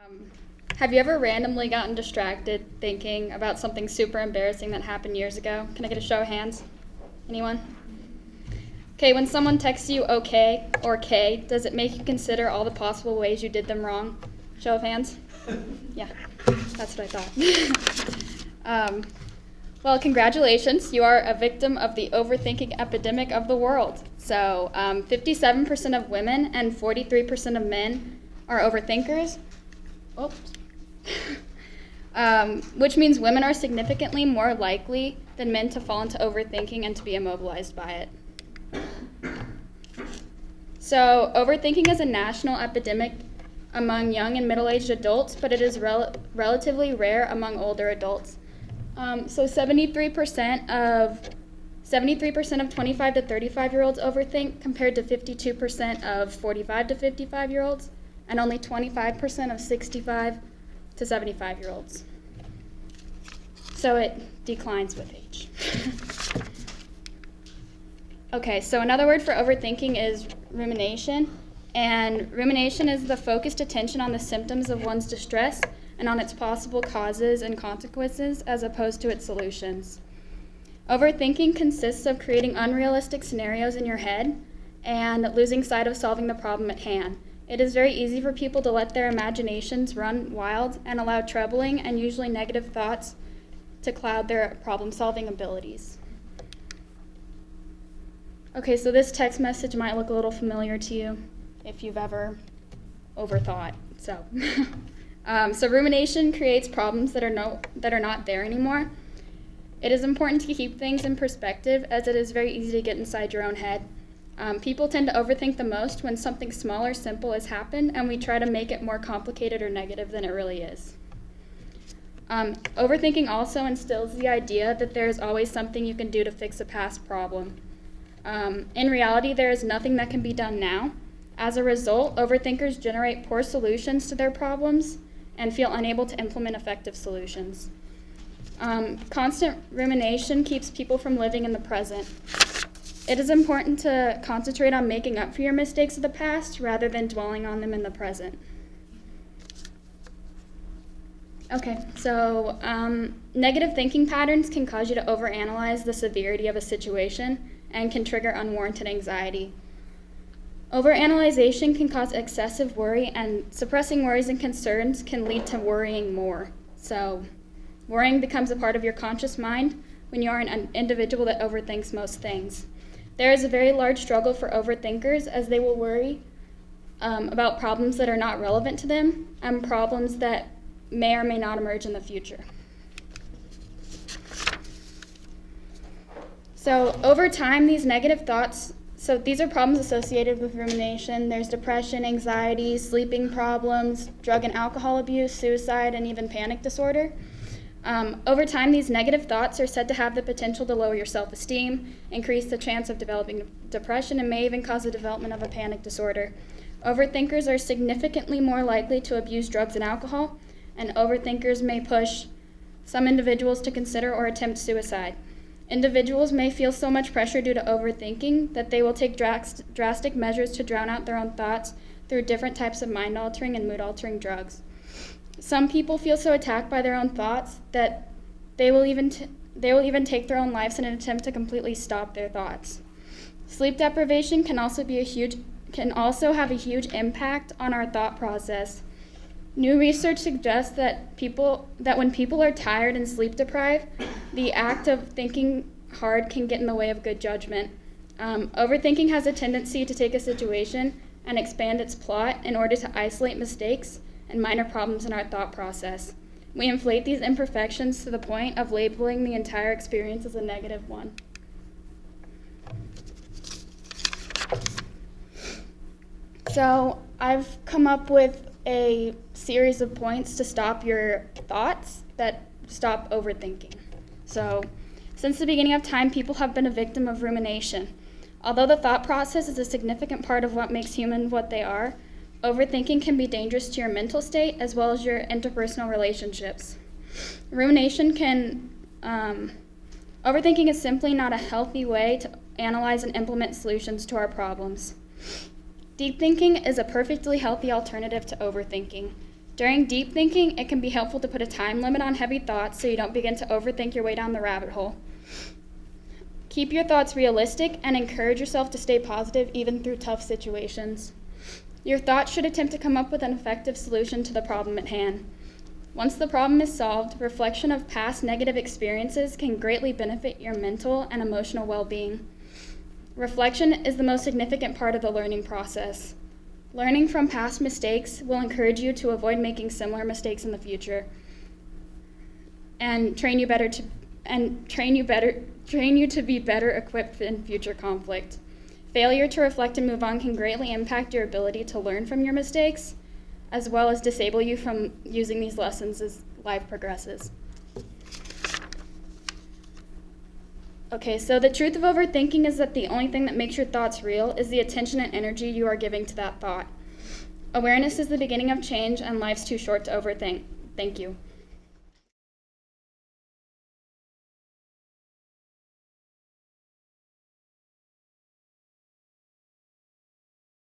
Um, have you ever randomly gotten distracted thinking about something super embarrassing that happened years ago? Can I get a show of hands? Anyone? Okay, when someone texts you okay or K, does it make you consider all the possible ways you did them wrong? Show of hands? Yeah, that's what I thought. Well, congratulations. You are a victim of the overthinking epidemic of the world. So 57% of women and 43% of men are overthinkers. Oops. Which means women are significantly more likely than men to fall into overthinking and to be immobilized by it. So overthinking is a national epidemic among young and middle-aged adults, but it is relatively rare among older adults. So 73% of 25 to 35-year-olds overthink, compared to 52% of 45 to 55-year-olds, and only 25% of 65 to 75-year-olds. So it declines with age. Okay, so another word for overthinking is rumination. And rumination is the focused attention on the symptoms of one's distress and on its possible causes and consequences as opposed to its solutions. Overthinking consists of creating unrealistic scenarios in your head and losing sight of solving the problem at hand. It is very easy for people to let their imaginations run wild and allow troubling and usually negative thoughts to cloud their problem-solving abilities. Okay, so this text message might look a little familiar to you if you've ever overthought. So rumination creates problems that are not there anymore. It is important to keep things in perspective, as it is very easy to get inside your own head. People tend to overthink the most when something small or simple has happened, and we try to make it more complicated or negative than it really is. Overthinking also instills the idea that there is always something you can do to fix a past problem. In reality, there is nothing that can be done now. As a result, overthinkers generate poor solutions to their problems and feel unable to implement effective solutions. Constant rumination keeps people from living in the present. It is important to concentrate on making up for your mistakes of the past rather than dwelling on them in the present. Okay, so negative thinking patterns can cause you to overanalyze the severity of a situation and can trigger unwarranted anxiety. Overanalyzation can cause excessive worry, and suppressing worries and concerns can lead to worrying more. So worrying becomes a part of your conscious mind when you are an individual that overthinks most things. There is a very large struggle for overthinkers, as they will worry about problems that are not relevant to them and problems that may or may not emerge in the future. So over time, these negative thoughts, so these are problems associated with rumination. There's depression, anxiety, sleeping problems, drug and alcohol abuse, suicide, and even panic disorder. Over time, these negative thoughts are said to have the potential to lower your self-esteem, increase the chance of developing depression, and may even cause the development of a panic disorder. Overthinkers are significantly more likely to abuse drugs and alcohol, and overthinkers may push some individuals to consider or attempt suicide. Individuals may feel so much pressure due to overthinking that they will take drastic measures to drown out their own thoughts through different types of mind-altering and mood-altering drugs. Some people feel so attacked by their own thoughts that they will even take their own lives in an attempt to completely stop their thoughts. Sleep deprivation can also have a huge impact on our thought process. New research suggests that when people are tired and sleep deprived, the act of thinking hard can get in the way of good judgment. Overthinking has a tendency to take a situation and expand its plot in order to isolate mistakes and minor problems in our thought process. We inflate these imperfections to the point of labeling the entire experience as a negative one. So I've come up with a series of points to stop your thoughts, that stop overthinking. So since the beginning of time, people have been a victim of rumination. Although the thought process is a significant part of what makes humans what they are, overthinking can be dangerous to your mental state as well as your interpersonal relationships. Overthinking is simply not a healthy way to analyze and implement solutions to our problems. Deep thinking is a perfectly healthy alternative to overthinking. During deep thinking, it can be helpful to put a time limit on heavy thoughts so you don't begin to overthink your way down the rabbit hole. Keep your thoughts realistic and encourage yourself to stay positive even through tough situations. Your thoughts should attempt to come up with an effective solution to the problem at hand. Once the problem is solved, reflection of past negative experiences can greatly benefit your mental and emotional well-being. Reflection is the most significant part of the learning process. Learning from past mistakes will encourage you to avoid making similar mistakes in the future and train you to be better equipped in future conflict. Failure to reflect and move on can greatly impact your ability to learn from your mistakes, as well as disable you from using these lessons as life progresses. Okay, so the truth of overthinking is that the only thing that makes your thoughts real is the attention and energy you are giving to that thought. Awareness is the beginning of change, and life's too short to overthink. Thank you.